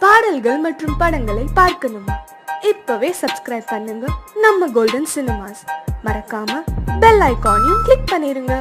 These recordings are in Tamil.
பாடல்கள் மற்றும் படங்களை பார்க்கணுமா? இப்பவே சப்ஸ்கிரைப் பண்ணுங்க நம்ம கோல்டன் சினிமாஸ். மறக்காம பெல் ஐகானையும் கிளிக் பண்ணிருங்க.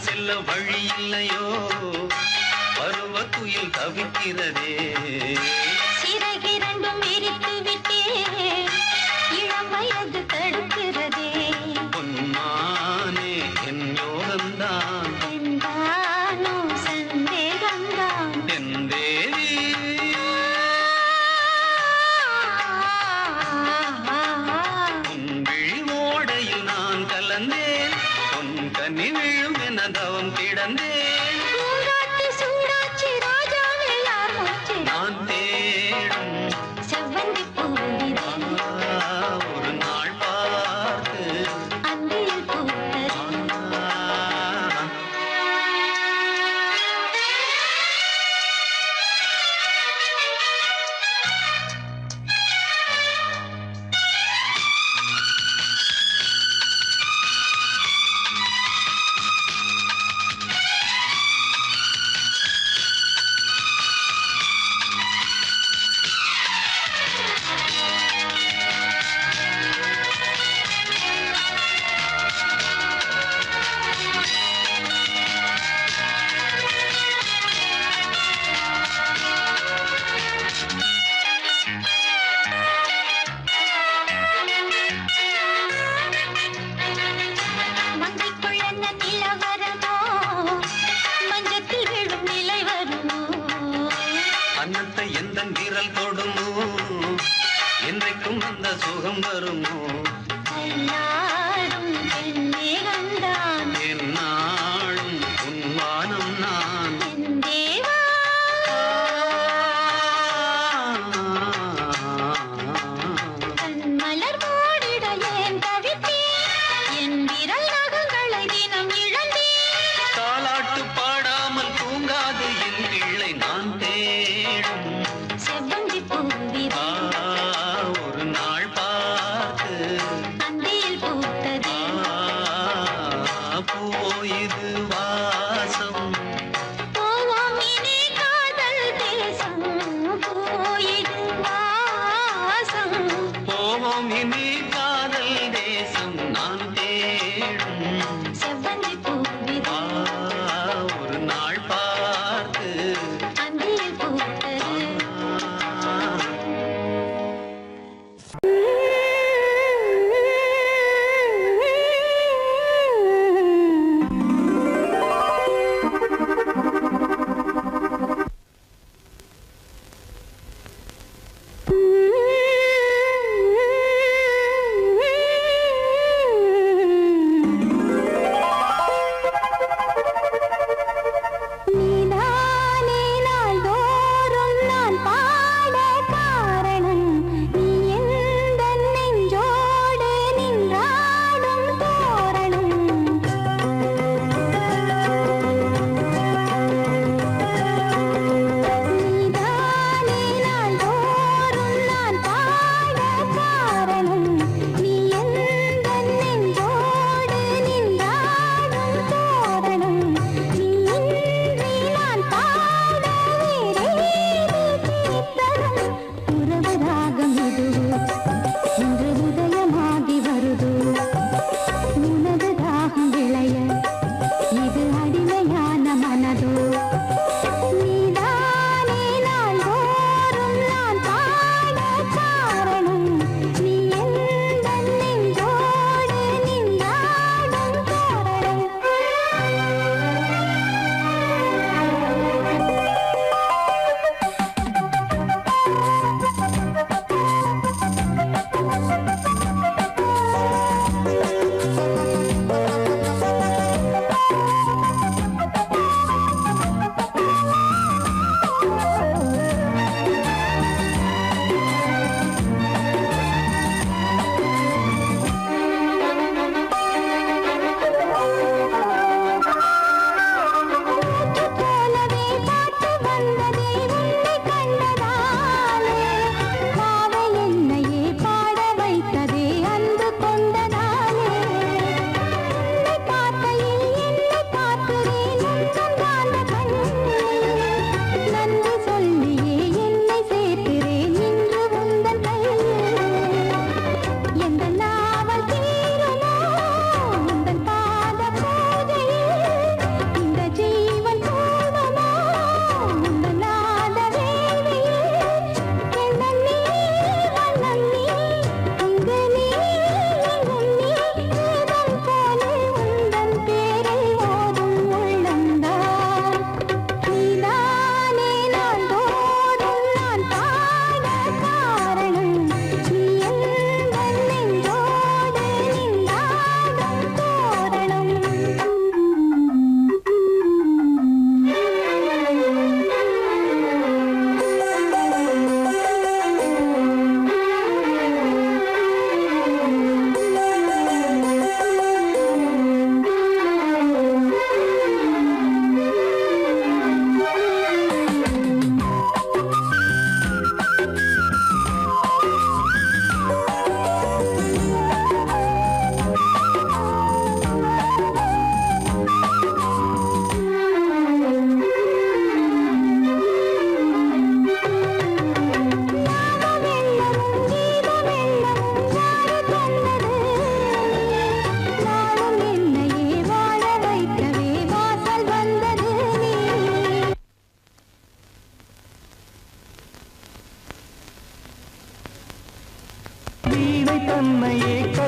செல்ல வழி இல்லையோ, பருவத்துயில் தவிக்கிறதே, சிறகிரண்டும் விரித்து விட்டே இளம் வயது தடுக்கிறதே. பொன்மானே என் யோகம்தான், என்றானோ சந்தேகம்தான். என் தேவி உன் விழி ஓடையில் நான் கலந்தேன், உன் கனி விழும் என தவம் கிடந்தேன். சூடாச்சி ராஜாவில் யார் மூச்சு? நான் தேடும் செவ்வந்தி பூவிதே ஒரு நாள் பார்த்து அந்தியில் பூத்தது. அன்னத்தை எந்த விரல் தொடுமோ, என்றைக்கும் அந்த சுகம் வருமோ, எல்லாரும் என்னை கண்டான் என்னாலும் உன்வானம் நான். என் தேவா தன் மலர் மூடிட ஏன் தவித்தேன், என் விரல் நகங்களை தினம் இழந்தேன். தாலாட்டு பாடாமல் தூங்காது என் பிள்ளை நான் தேடும் செவ்வந்தி பூவிதே ஒரு நாள் பார்த்து அந்தியில் பூத்தது. போயுது வாசம், போவோம் இனி காதல் தேசம். போயிடு வாசம் போவோம் இனி காதல் தேசம். நான் தேடும் செவ்வந்தி பூவிதே ஒரு நாள் பார்த்து அந்தியில் பூத்தது.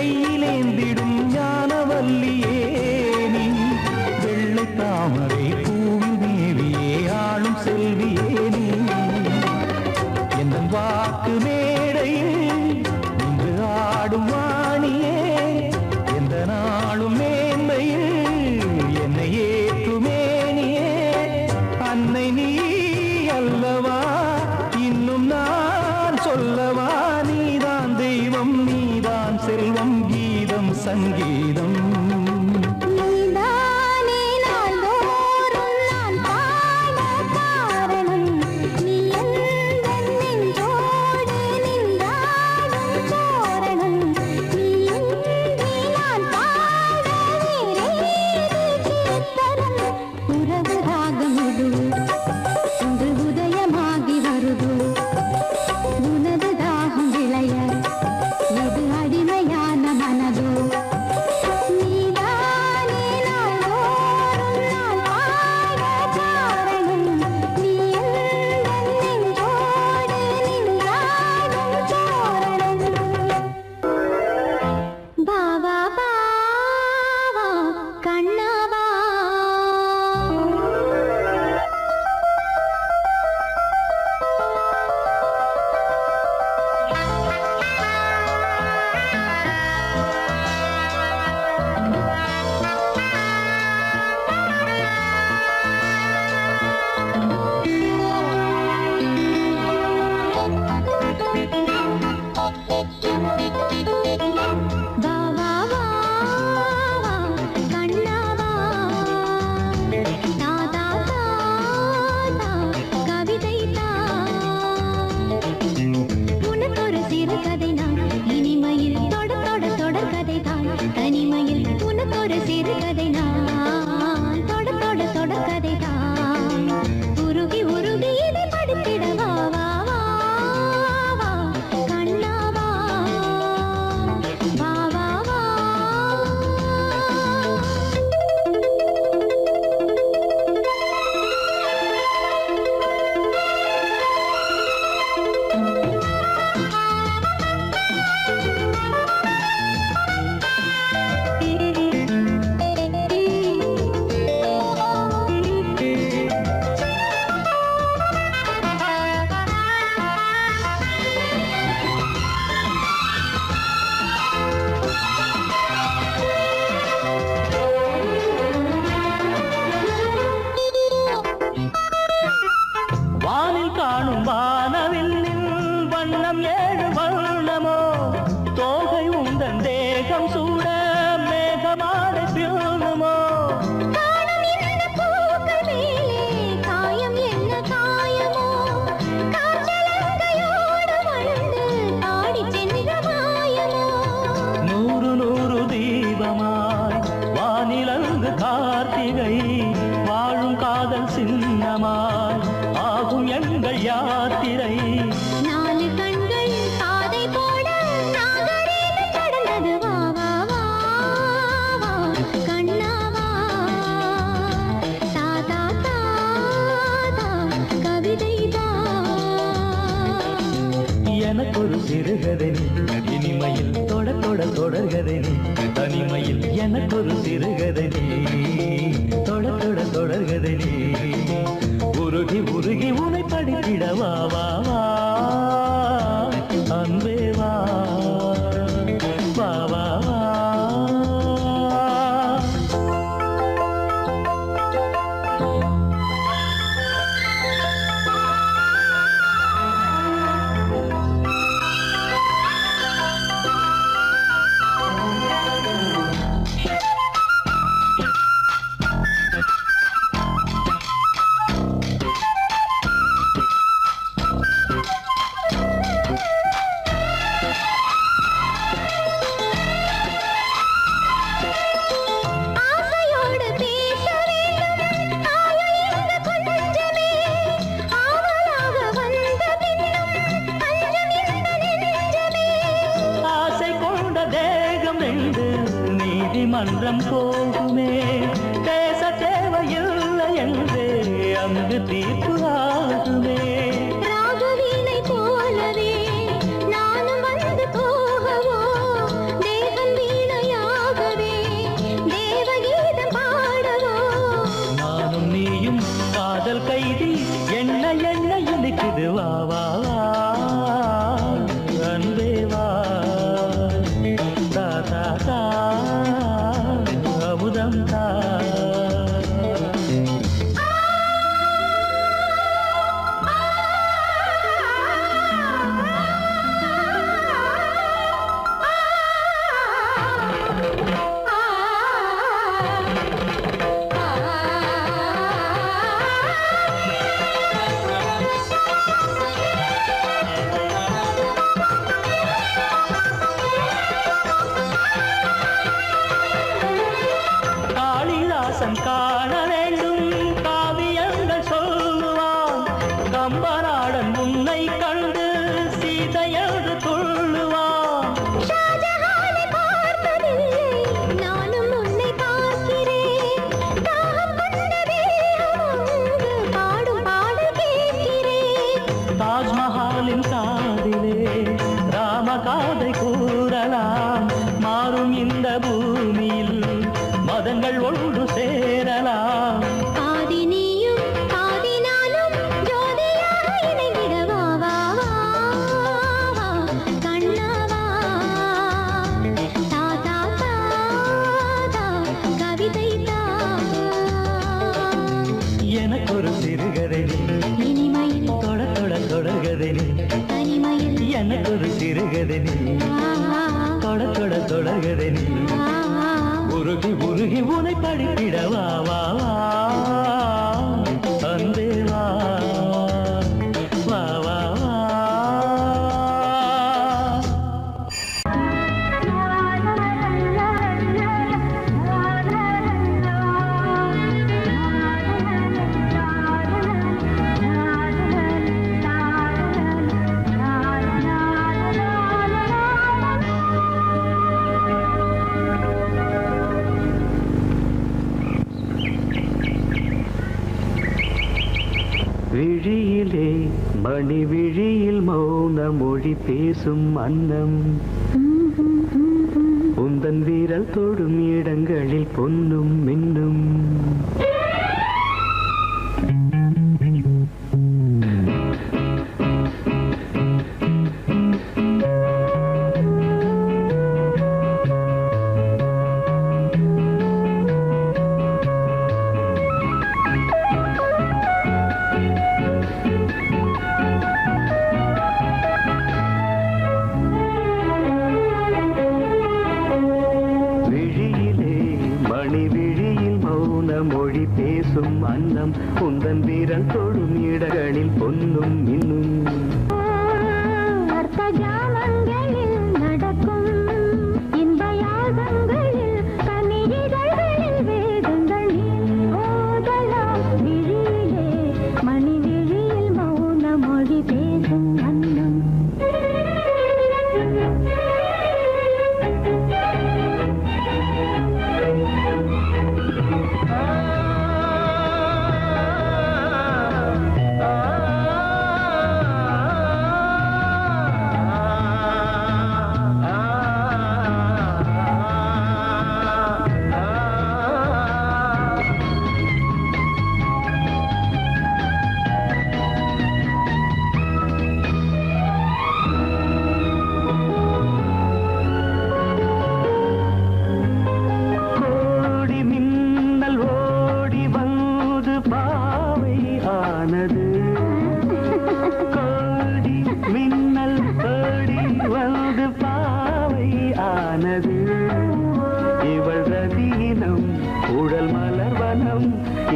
கையிலேந்திடும் ஞானவல்லியே நீ வெள்ளை தாமரை பூவில் மேவியே ஆளும் செல்வியே நீ என் வாக்கு மேடையில் இன்று ஆடும் வாணியே எந்த நாளும் மேன்மையில் என்னை ஏற்றுமேனியே அன்னை நீ அல்லவா இன்னும் நான் சொல்லவா நீதான் தெய்வம் நீதான் செல்வம் கீதம் சங்கீதம் நீதானே நாள்தோறும் நான் பாட காரணம் நீ எந்தன் நெஞ்சோடு நின்றாடும் தோரணம் நீ இன்றி நான் பாட வேறேது கீர்த்தனம் உறவு ராகம் இது இன்று உதயமாகி வருது உனது தாகம் விளைய இது அடிமையான மனதோ நீதானே நாள்தோறும் நான் பாட காரணம் நீ எந்தன் நெஞ்சோடு நின்றாடும் தோரணம் பாவா பாவா கண்ணவா பாவா பாவா கண்ணவா தாதா தாதா கவிதை உனக்கொரு சிறு கதை நான் இனிமையில் தொடர் கதை தான் தனிமையில் உனக்கொரு சிறு கதை நான் தொடர் கதை தான் உருகி உருகி இதை படித்திட வா வா வா வா கண்ணவா வா வா வா வானில் காணும் வானவில்லின் வண்ணம் ஏழு வண்ணமோ தோகை உந்தன் தேகம் சூட மேகமாலை பியூனுமோ காணும் இந்த பூக்கள் மேலே காயம் என்ன காயமோ காற்றலங்கையோடு வளர்ந்து ஆடிச் சென்ற மாயமோ நூறு நூறு தீபமாய் வானிலங்கு கார்த்திகை வாழும் காதல் சின்னமாய் ஆகும் எங்கள் யாத்திரை நாலு கண்கள் பாதை போட நாகரீகம் கடந்தது வா வா வா வா கண்ணாவா தாதா தாதா கவிதை எனக்கொரு சிறுகதை நீ இனிமையில் தொடர்கதை நீ தனிமையில் எனக்கொரு சிறுகதை நீ தொடர்கதை நீ உருகி உருகி உனை படித்திட வா வா வா அன்பே வா வா வா வா ஆசையோடு பேச வேண்டும் ஆயுள் இந்த கொஞ்சமே ஆவலாக வந்த பின்னும் அஞ்சம் இந்த நெஞ்சமே ஆசை கொண்ட தேகம் ரெண்டு நீதிமன்றம் போகுமே பேச தேவையில்லை என்றே அங்கு தீர்ப்பு ஆகுமே ராகவீணை போலவே நானும் வந்து போகவோ தேகம் மாறலாம் மாறும் இந்த பூமியில் மதங்கள் ஒன்று சேரலாம். பாதி நீயும் பாதி நானும் ஜோதியாக இணைந்திடவா வா வா வா கண்ணாவா தா தா தா தா கவிதை தா எனக்கு ஒரு சிறுகதை இனிமையில் தொட தொட தொடர்கதை தனிமையில் எனக்கு ஒரு சிறுகதை தொட தொட தொடர்கதை உருகி உருகி உனை படித்திடவா வா வா அன்பே வா வா வா வா. விழியிலே மணி விழியில் மௌன மொழி பேசும் அன்னம் உந்தன் வீரல் தொடும் இடங்களில் பொன்னும் மின்னும். மொழி பேசும் அன்னம் உந்தன் வீரல் தொடும் இடங்களில் பொன்னும் மின்னும். அர்த்த ஜாமங்களில் நடக்கும் இன்ப யாகங்களில் கனிதழ்களில் வேதங்கள் ஓதலாம். விழியிலே மணி விழியில் மௌன மொழி பேசும் அன்னம்.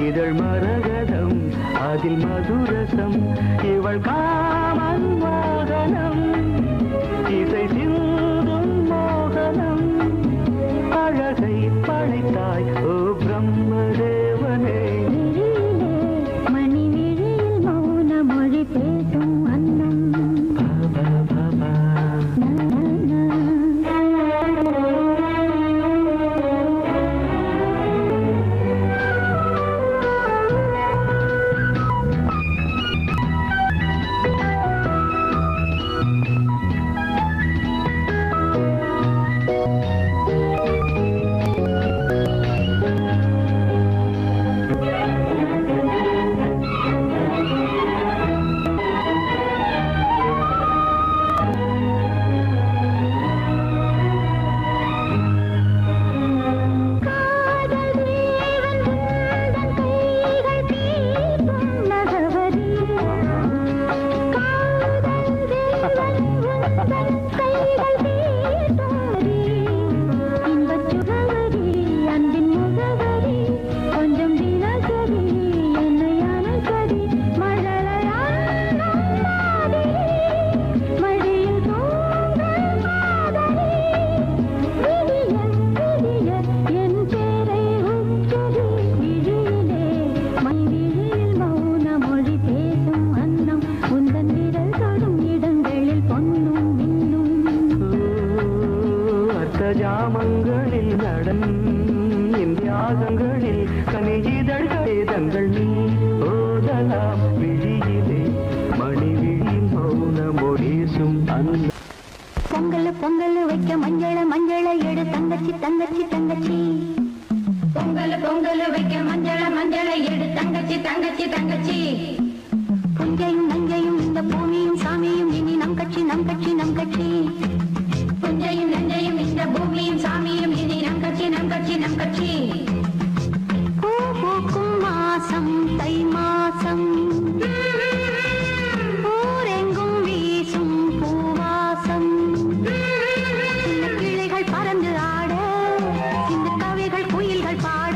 இதழ் மரகதம் அதில் மதுரசம் இவள் காமன் மோகனம் இசை சிந்தும் மோகனம் அழகை படைத்தாய் ஓ பிரம்மதேவனே. மணி விழியில் மௌன மொழி பேசும் அன்னம். பொங்கல் பொங்கல் வைக்க மஞ்சள மஞ்சள எடு தங்கச்சி தங்கச்சி தங்கச்சி. பொங்கல் பொங்கல் வைக்க மஞ்சள மஞ்சள எடு தங்கச்சி தங்கச்சி தங்கச்சி. புஞ்சையும் நஞ்சையும் இந்த பூமியும் சாமியும் இனி நம் கட்சி நம் கட்சி நம் கட்சி. புஞ்சையும் நஞ்சையும் இந்த பூமியும் சாமியும் இனி நம் கட்சி நம் கட்சி நம் கட்சி. பூ பூக்கும் மாசம் தை மாசம் ஊரெங்கும் வீசும் பூவாசம். சின்ன கிளைகள் பறந்து ஆட சின்ன கவிகள் குயில்கள் பாட.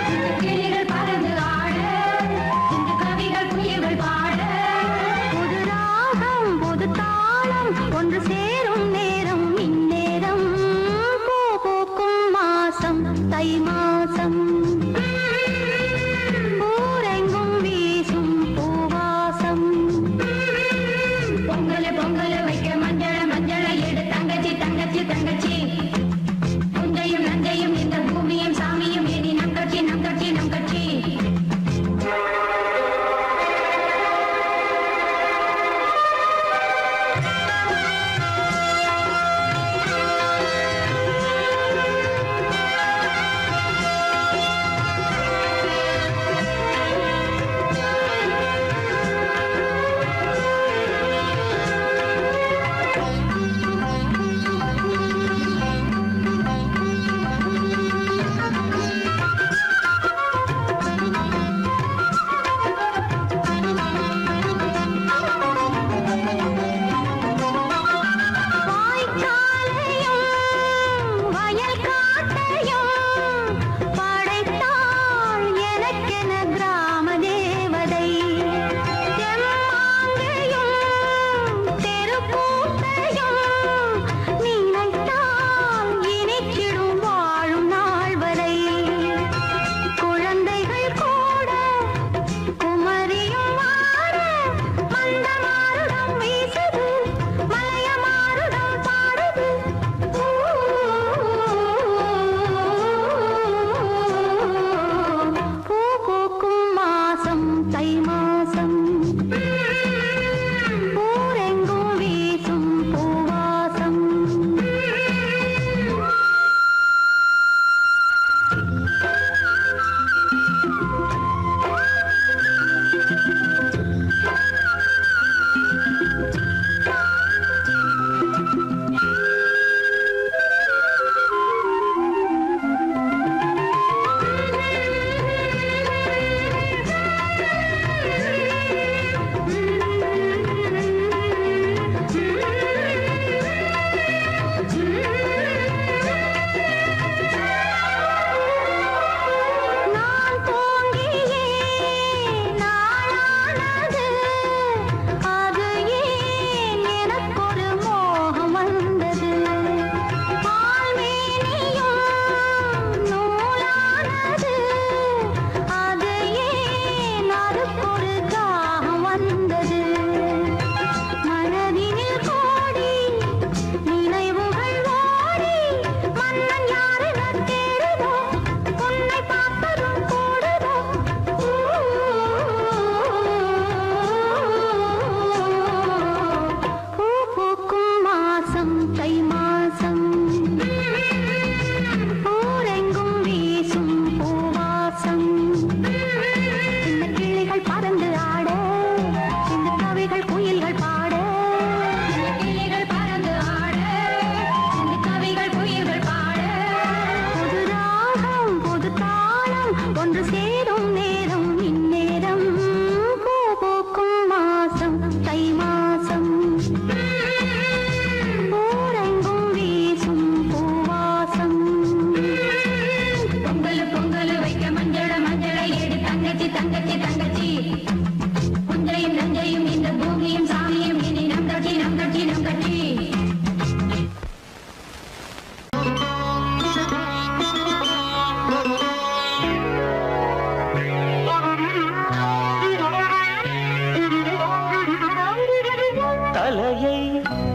சின்ன கிளைகள் பறந்து ஆட சின்ன கவிகள் குயில்கள் பாட. புது ராகம் புது தாளம் ஒன்று சேரும் நேரம் இந்நேரம். பூ பூக்கும் மாசம் தை மாசம் ஊரெங்கும் வீசும் பூவாசம். பொங்கல் பொங்கல் வைக்க மஞ்சள மஞ்சள எடு தங்கச்சி தங்கச்சி தங்கச்சி. புஞ்சையும் நஞ்சையும் இந்த பூமியும் சாமியும் இனி நம் கட்சி நம் கட்சி நம் கட்சி.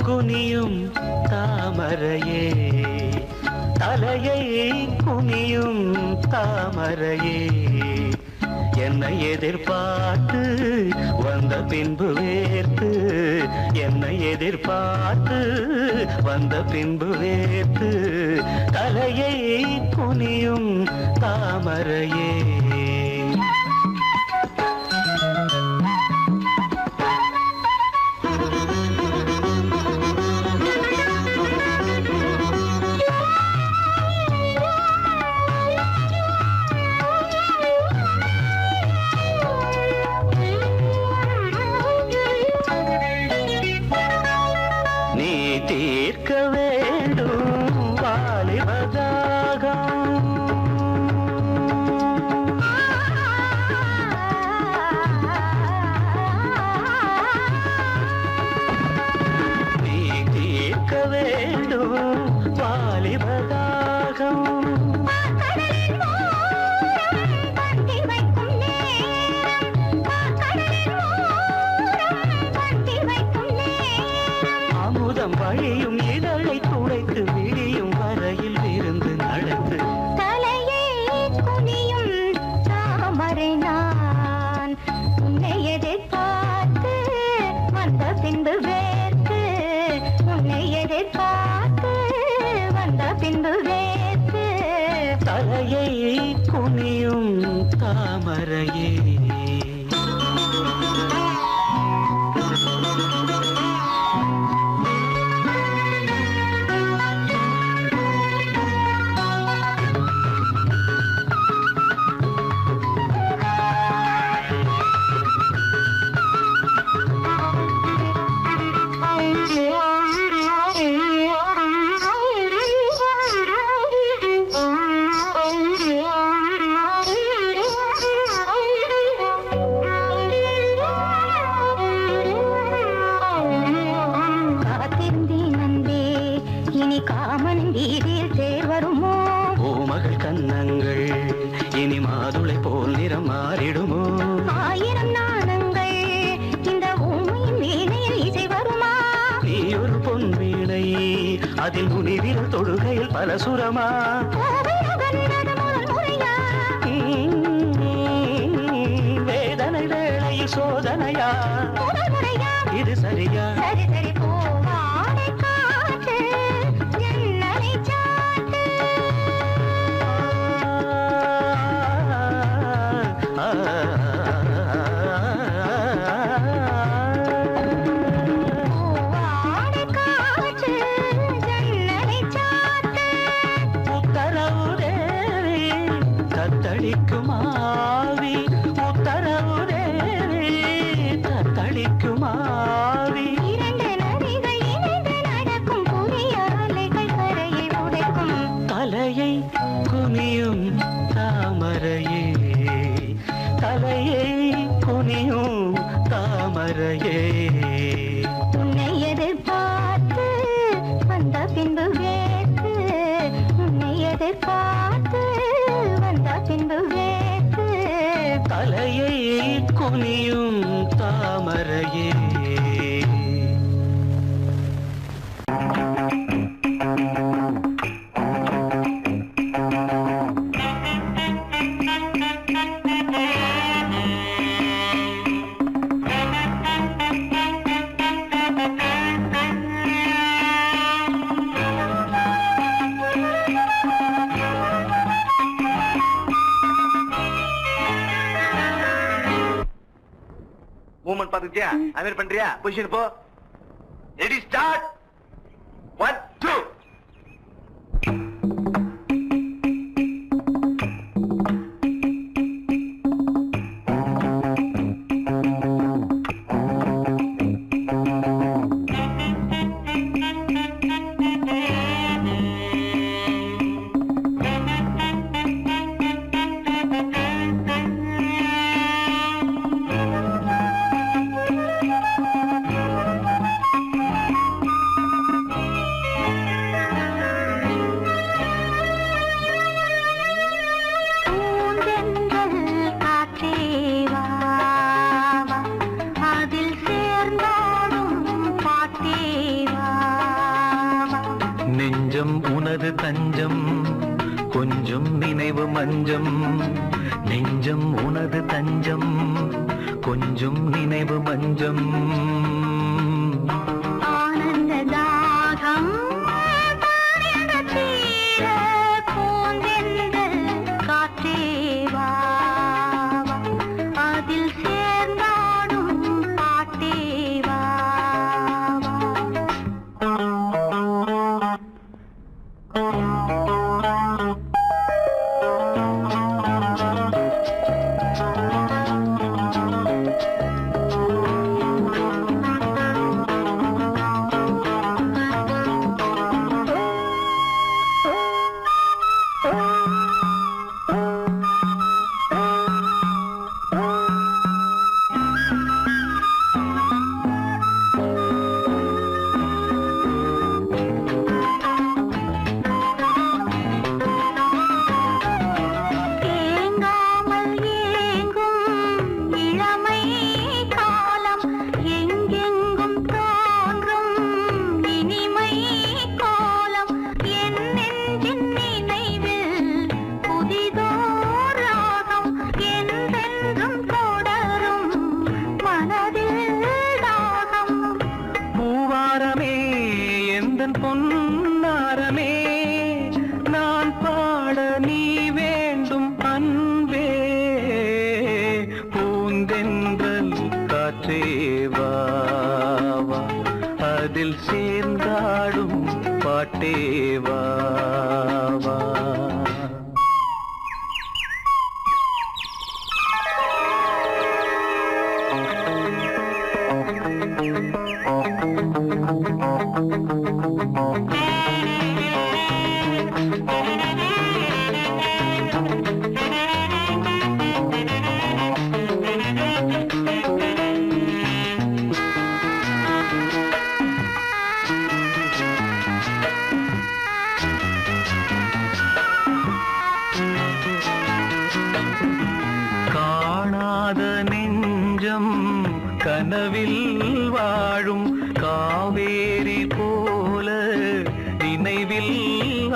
குனியும் தாமரையே, தலையை குனியும் தாமரையே, என்னை எதிர்பார்த்து வந்த பின்பு வேர்த்து, என்னை எதிர்பார்த்து வந்த பின்பு வேர்த்து, தலையை குனியும் தாமரையே. தீர்க்க வேண்டும் வாலிபதாகம், நீ தீர்க்க வேண்டும் வாலிபதாகம். அமுதம் வழியும் இதழை துடைத்து விழியும் வரையில் விருந்து நடத்து, தலையை குனியும் தாமரை நான் உன்னை எதிர்பார்த்து வந்த பின்பு வேர்த்து, உன்னை எதிர்பார்த்து வந்த பின்பு வேர்த்து, தலையை குனியும் தாமரையே. காமன் வீதியில் தேர் வருமோ, ஓ மகள் கன்னங்கள் இனி மாதுளை போல் நிறம் மாறிடுமோ, ஆயிரம் நாணங்கள் இந்த ஊமையின் வீணையில் இசை வருமா, நீ ஒரு பொன் வீணை அதில் முனிவிரல் தொழுகையில் பல சுரமா, வேதனை வேளையில் சோதனையா, இது சரியா, சரி சரி போவாடை காட்டு ஜன்னலை சாட்டு, போவாடை காட்டு ஜன்னலை சாட்டு, உத்தரவு தேவி தத்தளிக்கும் ஆவி, உத்தரவு தேவி தத்தளிக்கும் ஆவி, இரண்டு நதிகள் இணைந்து நடக்கும் புதிய அலைகள் கரையை உடைக்கும், தலையை குனியும் தாமரையே, தலையை குனியும் தாமரையே. உன்னை எதிர்பார்த்து வந்த பின்பு வேர்த்து, உன்னை எதிர்பார்த்து வந்த பின்பு வேர்த்து, தலையை குனியும் தாமரையே. மூவ்மெண்ட் பாத்துக்கிட்டியா? அமீர் பண்றியா? பொசிஷன் போ. Ready start. 1 2. நெஞ்சம் உனது தஞ்சம், கொஞ்சம் நினைவு மஞ்சம், நெஞ்சம் உனது தஞ்சம் கொஞ்சம் நினைவு மஞ்சம் ஆனந்த தாகம் தீர பூந்தென்றல் காற்றே வா அதில் சேர்ந்தாடும் பாட்டே வா பொன்னாரமே நான் பாட நீ வேண்டும் அன்பே பூந்தென்றல் காற்றே வா அதில் சேர்ந்தாடும் பாட்டே வா காணாத நெஞ்சம் கனவில் வாழும் காவேரி போல நினைவில்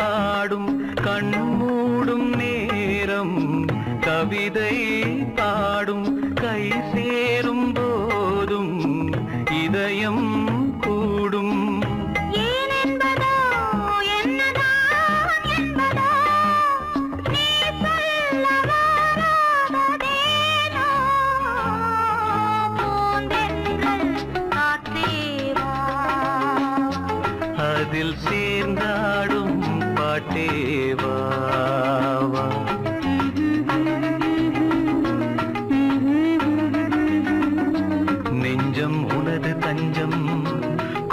ஆடும் கண்மூடும் நேரம் கவிதை பாடும் கை சேரும் போதும் இதயம் கூடும் அதில் சேர்ந்தாடும் பாட்டே வா நெஞ்சம் உனது தஞ்சம்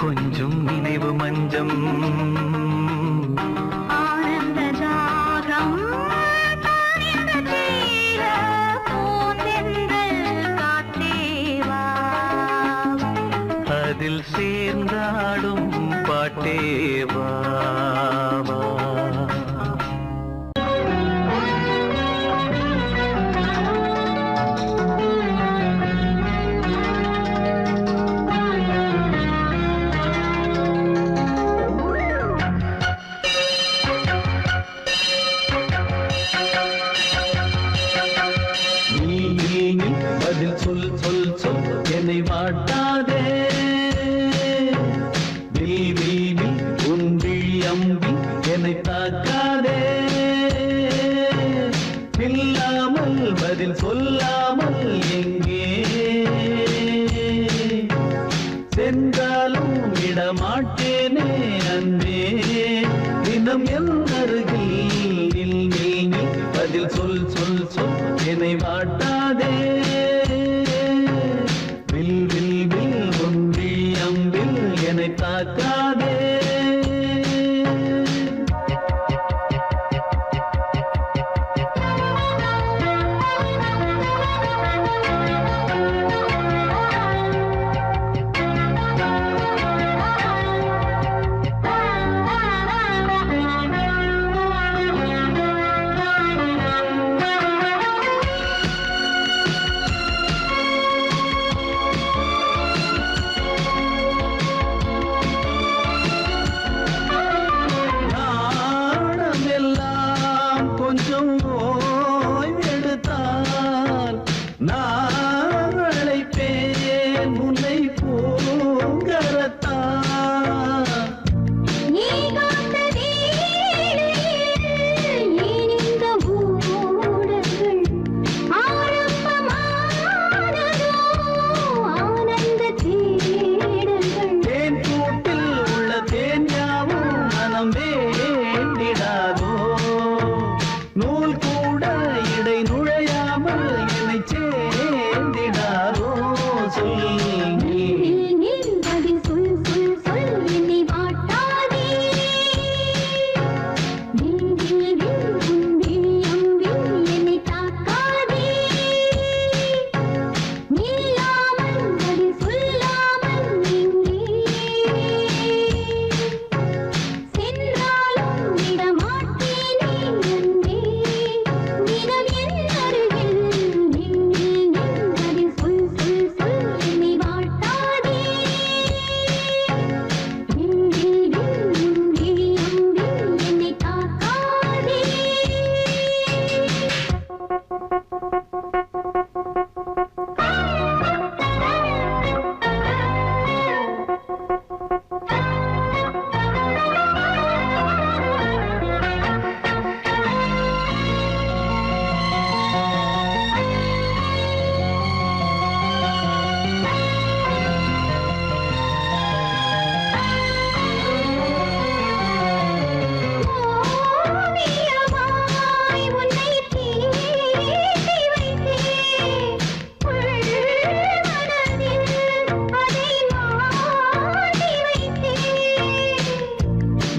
கொஞ்சம் நினைவு மஞ்சம் ஆனந்த தாகம் தீர பூந்தென்றல் காற்றே வா அதில் சேர்ந்தாடும் பாட்டே வா பதில் சொல் சொல் சொல் என்னை வாட்டாதே உன் விழி அம்பி என்னை தாக்காதே இல்லாமல் பதில் சொல்லாமல் எங்கே சென்றாலும் விடமாட்டேனே அன்பே தினம் என் அருகில் நில் பதில் சொல் சொல் சொல் என்னை வாட்டாதே வில் வில் வில் ஒன்றி அம்பில் என்னை தாக்காதே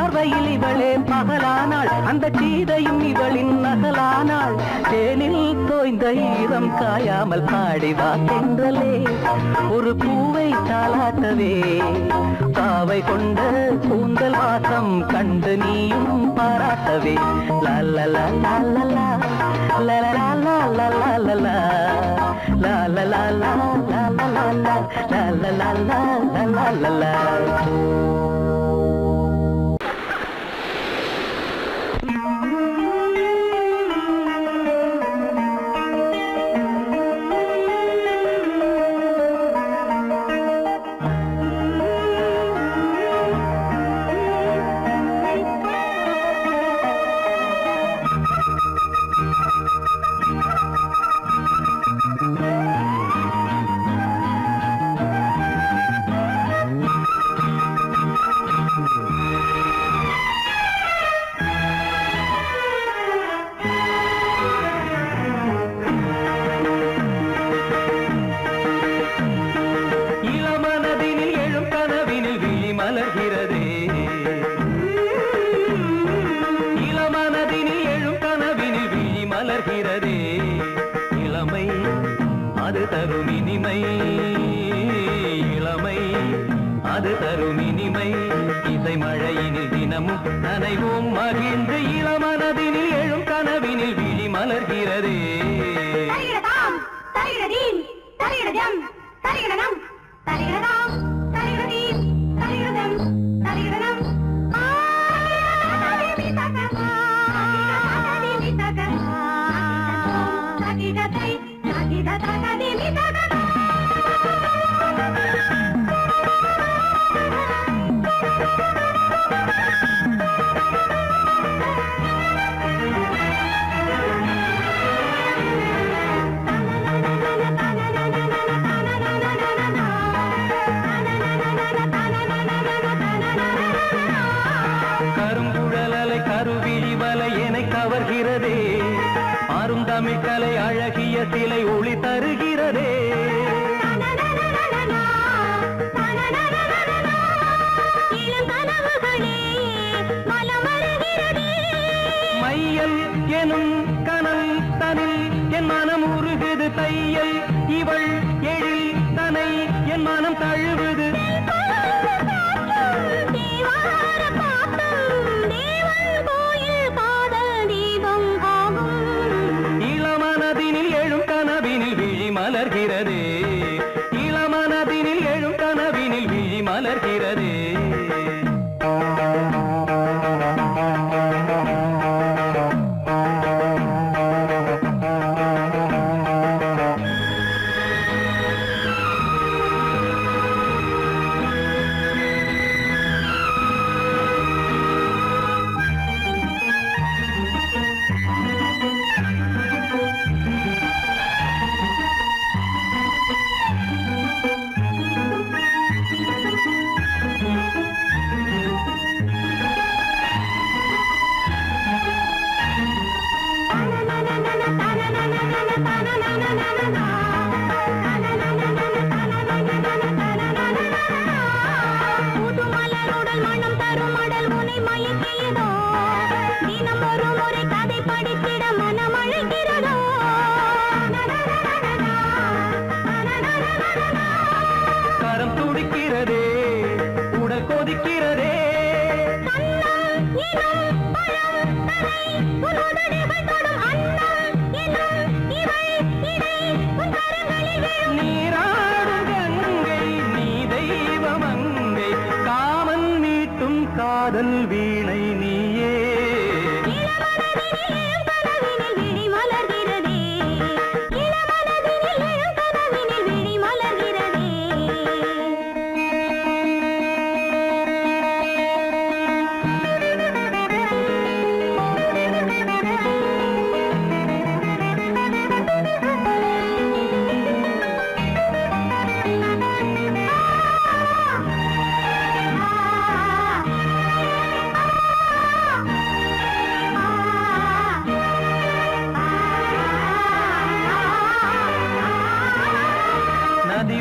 பார்வையில் இவளே பகலானாள், அந்த சீதையும் இவளின் நகலானாள். தேனில் தோய்ந்த ஈரம் காயாமல் பாடிவா தென்றலே, ஒரு பூவை தாலாட்டவே. பாவை கொண்ட கூந்தல் வாசம் கண்டு நீயும் பாராட்டவே. லல்லலா லல்லலா லல்லலா லல்லலா லல்லலா லல்லலா லல்லலா லல்லலா.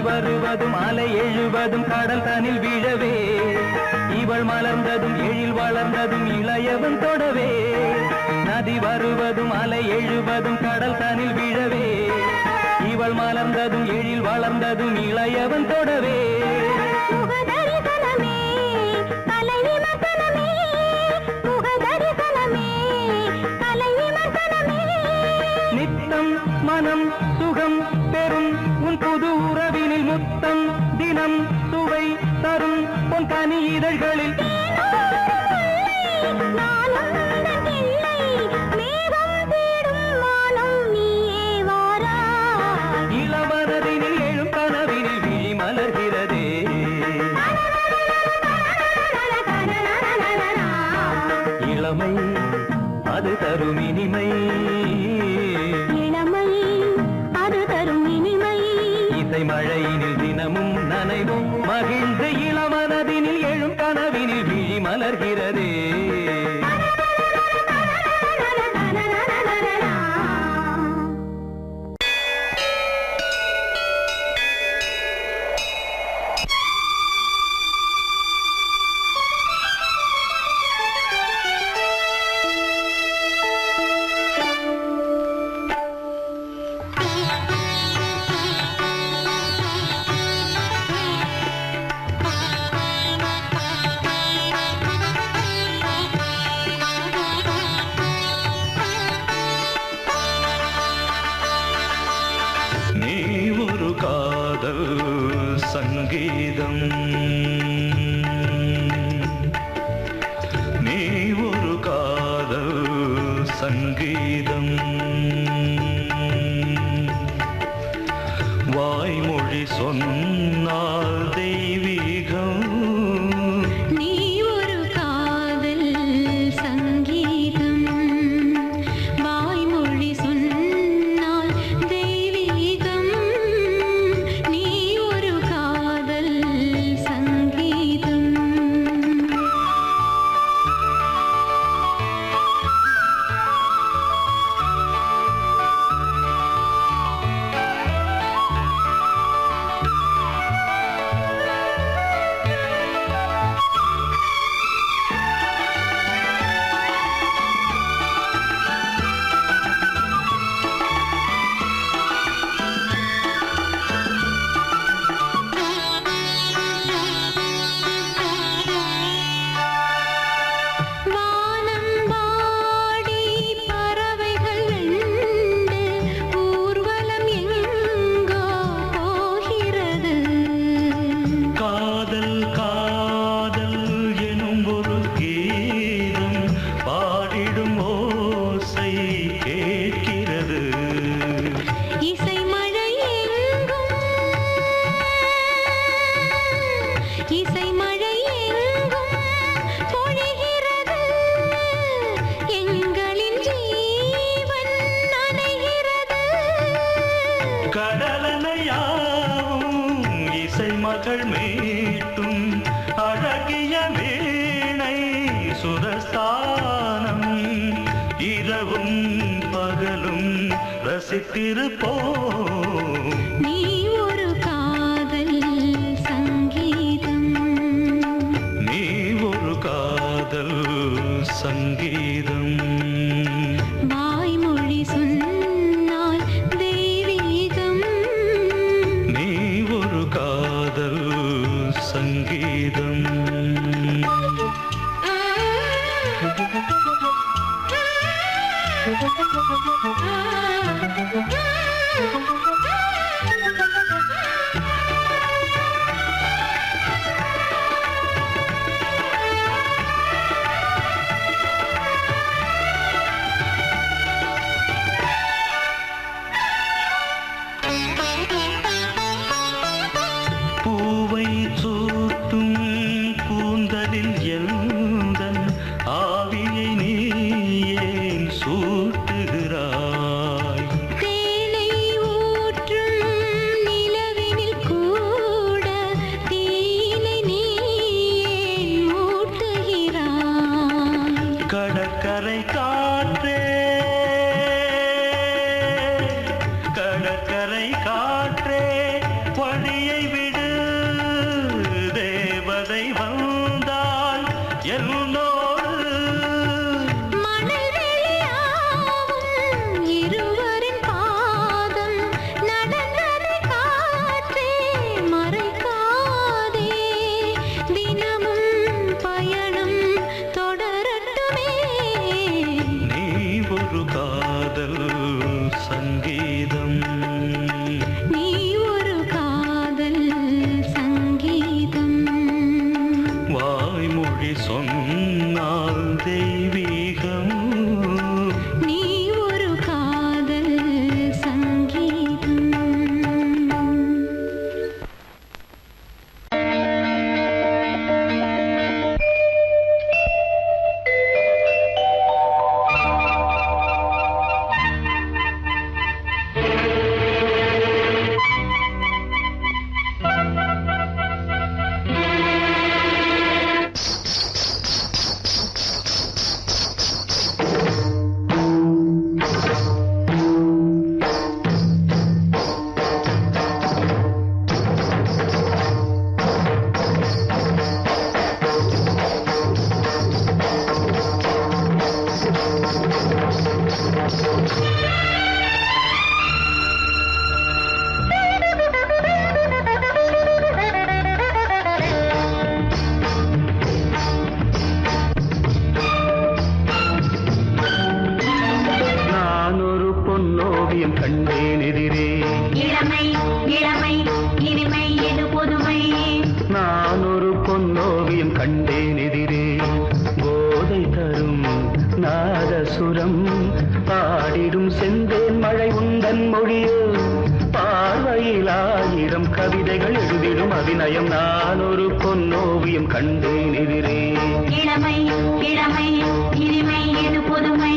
வருவதும் அலை எழுவதும் கடல் தனில் விழவே இவள் மலர்ந்ததும் எழில் வளர்ந்ததும் இளையவன் தொடவே நதி வருவதும் அலை எழுவதும் கடல் தனில் விழவே இவள் மலர்ந்ததும் எழில் வளர்ந்ததும் இளையவன் தொடவே நித்தம் மனம் சுகம் பெறும் உன் புது உறவினில் முத்தம் தினம் சுவை தரும் உன் கனி இதழ்களில் இளவரதினில் எழும் கனவினில் விழி மலர்கிறதே இளமை அது தரும் இனிமை இசை மழையினில் தினமும் நனைவும் மகிழ்ந்து இளமனதினில் எழும் கனவினில் விழி மலர்கிறதே சங்கீதம் நீ ஒரு காதல் சங்கீதம் வாய்மொழி சொன்னால் தெய்வீகம் நீ ஒரு காதல் சங்கீதம் வாய்மொழி சொன்னால் தெய்வீகம் நீ ஒரு காதல் சங்கீதம் மகள் மீட்டும் அழகிய வீணை சுரஸ்தானம் இரவும் பகலும் ரசித்திருப்போம் நீ ஒரு காதல் சங்கீதம் நீ ஒரு காதல் சங்கீதம் வாய்மொழி சொன்னால் தெய்வீகம் நீ ஒரு காதல் சங்கீதம் பூவை சூட்டும் கூந்தலில் எந்தன் ஆவியை நீ ஏன் சூட்டுகிறாய் தேனை ஊற்றும் நிலவினில் கூட தீனை நீ ஏன் மூட்டுகிறாய் கடற்கரை காற்றே கடற்கரை காற்றே வழியை விடு தேவதை வந்தாள் கண்டேன் எதிரே இளமை இளமை இனிமை எது புதுமை நான் ஒரு பொன்னோவியம் கண்டேன் எதிரே போதை தரும் நாதசுரம் பாடிடும் செந்தேன் மழை உந்தன் மொழியோ பார்வையில் 1000 கவிதைகள் எழுதிடும் அபிநயம் நான் ஒரு பொன்னோவியம் கண்டேன் எதிரே இளமை இளமை இனிமை எது புதுமை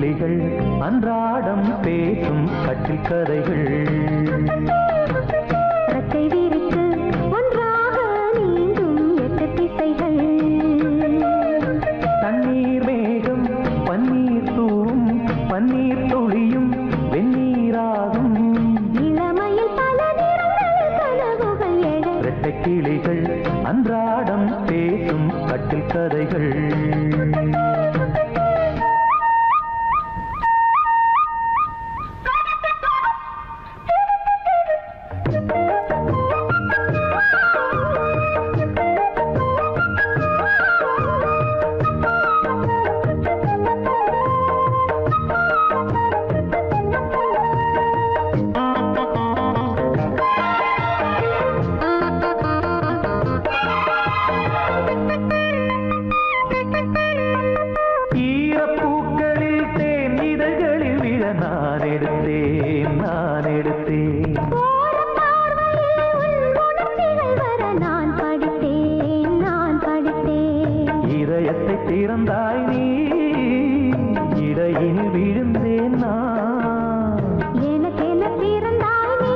கிளிகள் அன்றாடம் பேசும் கட்டில் கதைகள் ரெக்கை விரித்து ஒன்றாக நீந்தும் 8 திசைகள் தண்ணீர் மேகம் பன்னீர் தூவும் பன்னீர் துளியும் வெந்நீராகும் இளமையில் பல நிறங்கள் கனவுகள் எழ ரெட்டை கிளிகள் அன்றாடம் பேசும் கட்டில் கதைகள் திறந்தாய் நீ இடையில் விழுந்தேன் நான் எனக்கென பிறந்தாய் நீ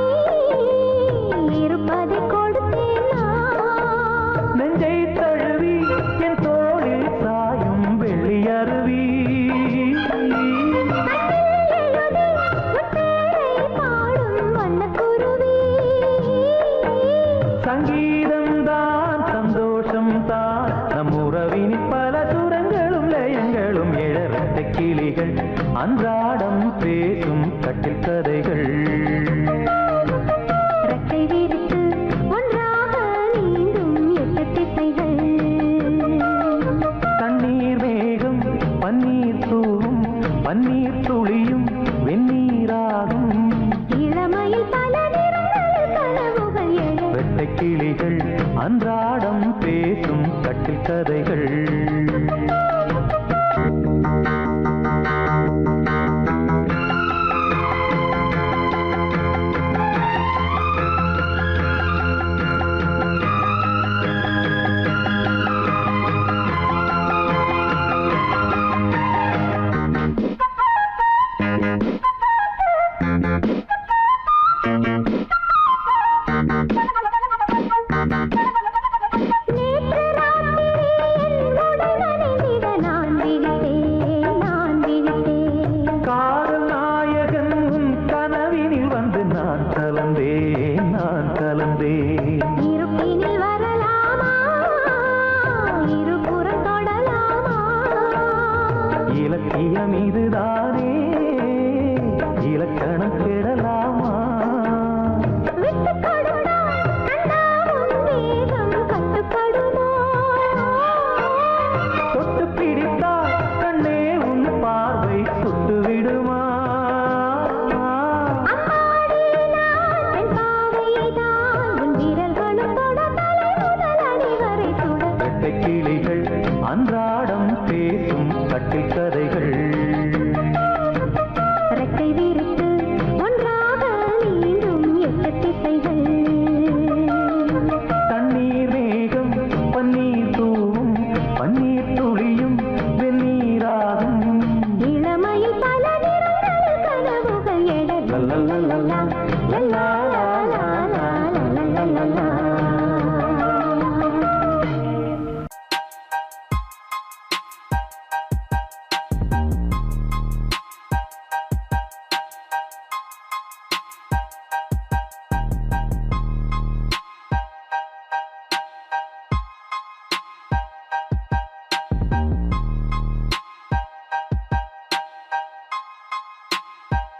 இருப்பதை கொடுத்தேன் நான் நெஞ்சை தழுவி என் தோளில் சாயும் வெள்ளி அருவி சங்கீதம் தான் சந்தோஷம் தான் நம் உறவினில் பல சுரங்களும் லயங்களும் எழறட்ட கிளிகள் அன்றாடம் பேசும் கட்டில் கதைகள் ரெக்கை விரித்து ஒன்றாக நீந்தும் 8 திசைகள் தண்ணீர் மேகம் பன்னீர் தூவும் பன்னீர் துளியும் வெந்நீராகும் இளமையில் பல நிறங்கள் கனவுகள் எழ ரெட்டை கிளிகள் அன்றாடம் பேசும் கட்டில் கதைகள் இலக்கியம் இதுதானே இலக்கணம் கெடலாமா தொட்டு பிடித்தால் கண்ணே உன் பார்வை சுட்டு விடுமா ரெட்டை கிளிகள் அன்றாடம் பேசும் கட்டில் கதைகள் ரெக்கை விரித்து ஒன்றாக நீந்தும் 8 திசைகள் தண்ணீர் மேகம் பன்னீர் தூவும் பன்னீர் துளியும் வெந்நீராகும் இளமையில் பல நிறங்கள் கனவுகள் எழ லல்லா